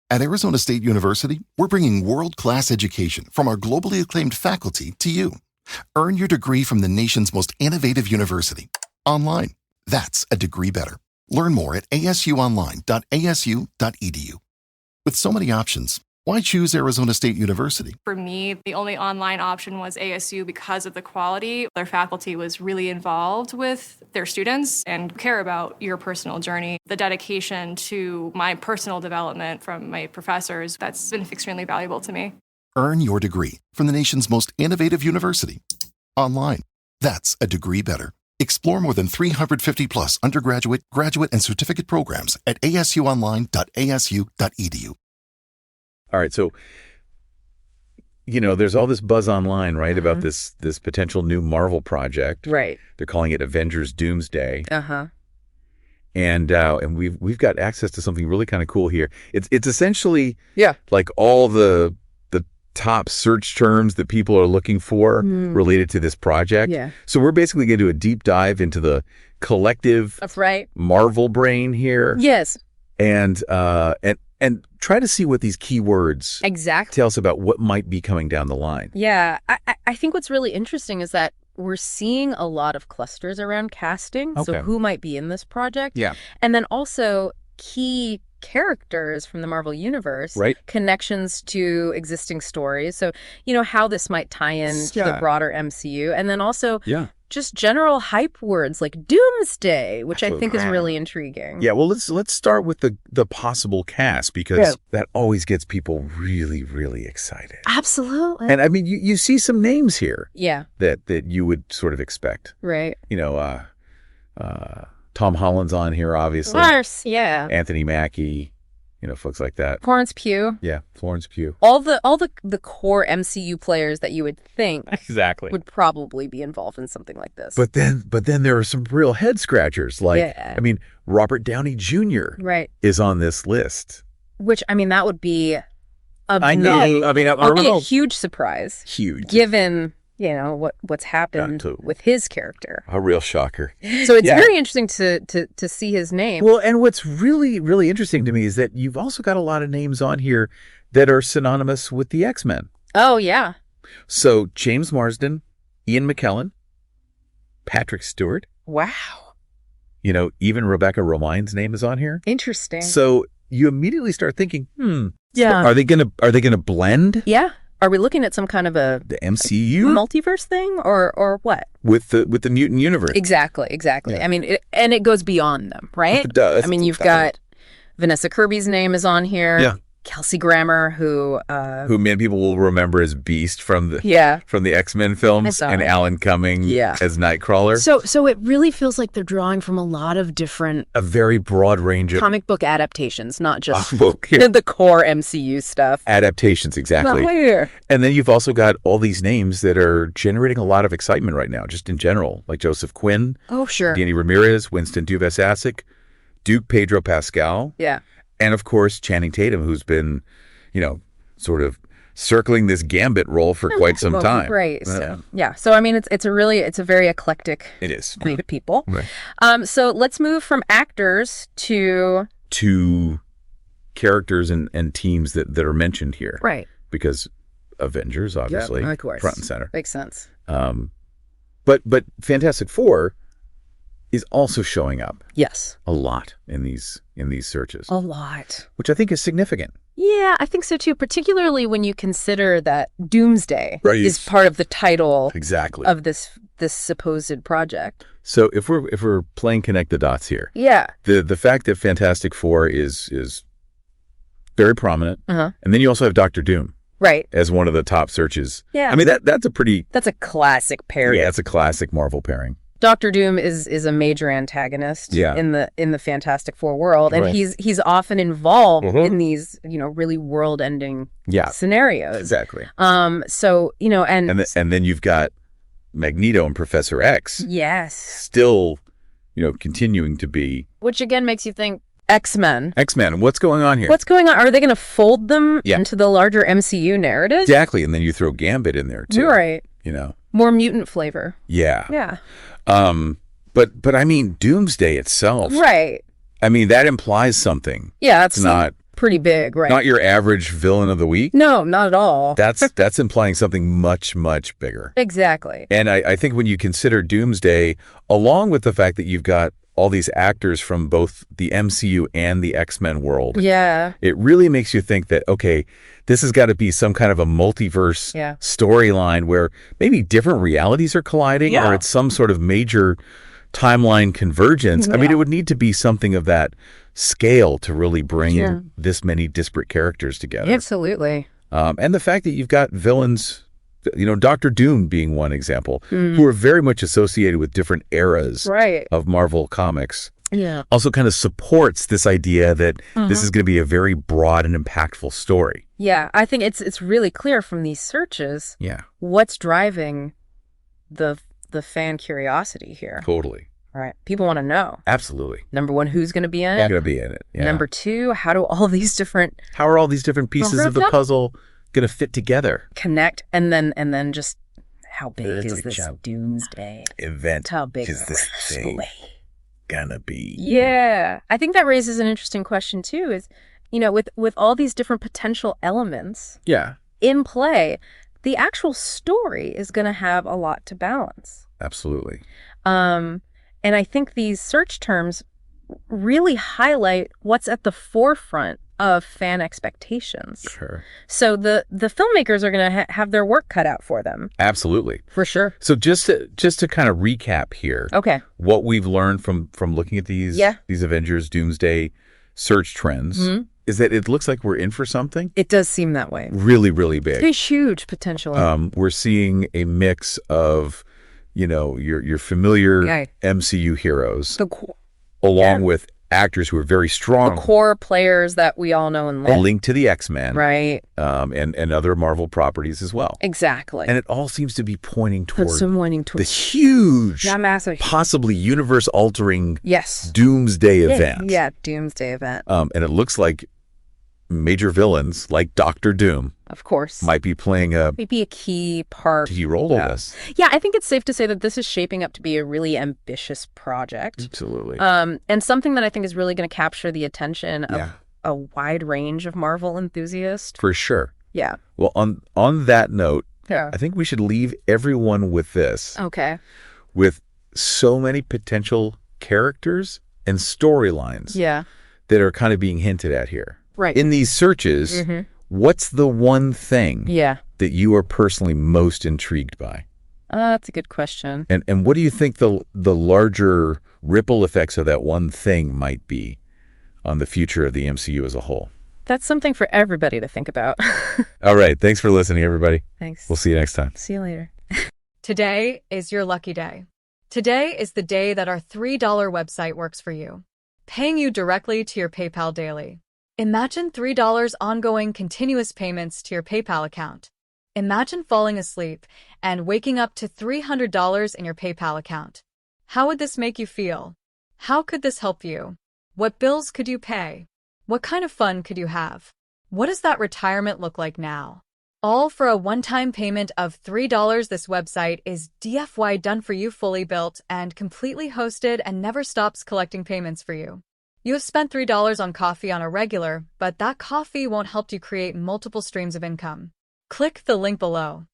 At Arizona State University, we're bringing world-class education from our globally acclaimed faculty to you. Earn your degree from the nation's most innovative university. Online. That's a degree better. Learn more at asuonline.asu.edu. With so many options, why choose Arizona State University? For me, the only online option was ASU because of the quality. Their faculty was really involved with their students and care about your personal journey. The dedication to my personal development from my professors, that's been extremely valuable to me. Earn your degree from the nation's most innovative university. Online. That's a degree better. Explore more than 350 plus undergraduate, graduate, and certificate programs at asuonline.asu.edu. All right, so, there's all this buzz online, right, about this potential new Marvel project. Right. They're calling it Avengers Doomsday. Uh-huh. And we've got access to something really kind of cool here. It's essentially like all the top search terms that people are looking for related to this project. Yeah. So we're basically going to do a deep dive into the collective That's right. Marvel brain here. Yes. And try to see what these keywords Exactly. tell us about what might be coming down the line. Yeah. I think what's really interesting is that we're seeing a lot of clusters around casting. Okay. So who might be in this project? Yeah. And then also key characters from the Marvel Universe, right? Connections to existing stories. So, how this might tie in to the broader MCU. And then also just general hype words like Doomsday, which I think is really intriguing. Yeah, well, let's start with the possible cast, because that always gets people really, really excited. Absolutely. And I mean, you see some names here. Yeah. That you would sort of expect. Right. Tom Holland's on here, obviously. Of course, yeah. Anthony Mackie, folks like that. Florence Pugh. Yeah, Florence Pugh. All the core MCU players that you would think exactly would probably be involved in something like this. But then there are some real head scratchers. Like, I mean, Robert Downey Jr. is on this list. Which, I mean, that would be a huge surprise. Huge. Given what's happened with his character. A real shocker. So it's very interesting to see his name. Well, and what's really, really interesting to me is that you've also got a lot of names on here that are synonymous with the X-Men. Oh, yeah. So James Marsden, Ian McKellen, Patrick Stewart. Wow. Even Rebecca Romijn's name is on here. Interesting. So you immediately start thinking, are they gonna blend? Yeah. Are we looking at some kind of the MCU multiverse thing, or what? With the mutant universe? Exactly. Yeah. I mean, it goes beyond them, right? It does. I mean, you've got Vanessa Kirby's name is on here. Yeah. Kelsey Grammer, who many people will remember as Beast from the X-Men films, and Alan Cumming as Nightcrawler. So it really feels like they're drawing from a lot of different, a very broad range of comic book adaptations, not just the core MCU stuff. Adaptations, exactly. And then you've also got all these names that are generating a lot of excitement right now, just in general, like Joseph Quinn. Oh, sure. Danny Ramirez, Winston Dumas-Asik, Duke Pedro Pascal. Yeah. And, of course, Channing Tatum, who's been, sort of circling this Gambit role for quite some time. Right. So I mean, it's a very eclectic group of people. Right. So let's move from actors to characters and teams that are mentioned here. Right. Because Avengers, obviously, of course, front and center. Makes sense. But Fantastic Four is also showing up. Yes. A lot in these searches. A lot. Which I think is significant. Yeah, I think so too, particularly when you consider that Doomsday is part of the title of this supposed project. So if we're playing connect the dots here. Yeah. The fact that Fantastic Four is very prominent. And then you also have Doctor Doom. Right. As one of the top searches. Yeah. I mean that's a classic pairing. Yeah, it's a classic Marvel pairing. Doctor Doom is a major antagonist in the Fantastic Four world, and he's often involved in these really world-ending scenarios. Exactly. So and then you've got Magneto and Professor X. Yes. Still, continuing to be, which again makes you think X-Men. What's going on here? What's going on? Are they going to fold them into the larger MCU narrative? Exactly, and then you throw Gambit in there too. Right. More mutant flavor. Yeah. Yeah. But I mean, Doomsday itself. Right. I mean, that implies something. Yeah, that's not pretty big, right? Not your average villain of the week. No, not at all. That's implying something much, much bigger. Exactly. And I think when you consider Doomsday, along with the fact that you've got all these actors from both the MCU and the X-Men world, it really makes you think that, okay, this has got to be some kind of a multiverse storyline where maybe different realities are colliding or it's some sort of major timeline convergence. I mean, it would need to be something of that scale to really bring this many disparate characters together. Absolutely. And the fact that you've got villains, Dr. Doom being one example, who are very much associated with different eras of Marvel Comics. Yeah. Also kind of supports this idea that this is going to be a very broad and impactful story. Yeah, I think it's really clear from these searches what's driving the fan curiosity here. Totally. Right. People want to know. Absolutely. Number one, who's going to be in it? Who's going to be in it? Yeah. Number two, how are all these different pieces of the puzzle going to fit together? Connect, and then just how big is this Doomsday event? How big is this thing gonna be? Yeah, I think that raises an interesting question too. Is with all these different potential elements in play, the actual story is going to have a lot to balance. Absolutely. And I think these search terms really highlight what's at the forefront of fan expectations. Sure. So the filmmakers are going to have their work cut out for them. Absolutely. For sure. So just to kind of recap here. Okay. What we've learned from looking at these Avengers Doomsday search trends is that it looks like we're in for something. It does seem that way. Really, really big. There's huge potential. We're seeing a mix of, your familiar MCU heroes along with actors who are very strong. The core players that we all know and love. A link to the X-Men. Right. And other Marvel properties as well. Exactly. And it all seems to be pointing toward the huge, massive, possibly universe-altering yes. Doomsday event. Yeah, Doomsday event. And it looks like major villains like Dr. Doom, of course, might be playing a key role in this. Yeah, I think it's safe to say that this is shaping up to be a really ambitious project. Absolutely. And something that I think is really going to capture the attention of a wide range of Marvel enthusiasts. For sure. Yeah. Well, on that note, I think we should leave everyone with this. Okay. With so many potential characters and storylines that are kind of being hinted at here. Right. In these searches, what's the one thing that you are personally most intrigued by? That's a good question. And what do you think the larger ripple effects of that one thing might be on the future of the MCU as a whole? That's something for everybody to think about. All right. Thanks for listening, everybody. Thanks. We'll see you next time. See you later. Today is your lucky day. Today is the day that our $3 website works for you, paying you directly to your PayPal daily. Imagine $3 ongoing continuous payments to your PayPal account. Imagine falling asleep and waking up to $300 in your PayPal account. How would this make you feel? How could this help you? What bills could you pay? What kind of fun could you have? What does that retirement look like now? All for a one-time payment of $3. This website is DFY done for you, fully built and completely hosted, and never stops collecting payments for you. You have spent $3 on coffee on a regular, but that coffee won't help you create multiple streams of income. Click the link below.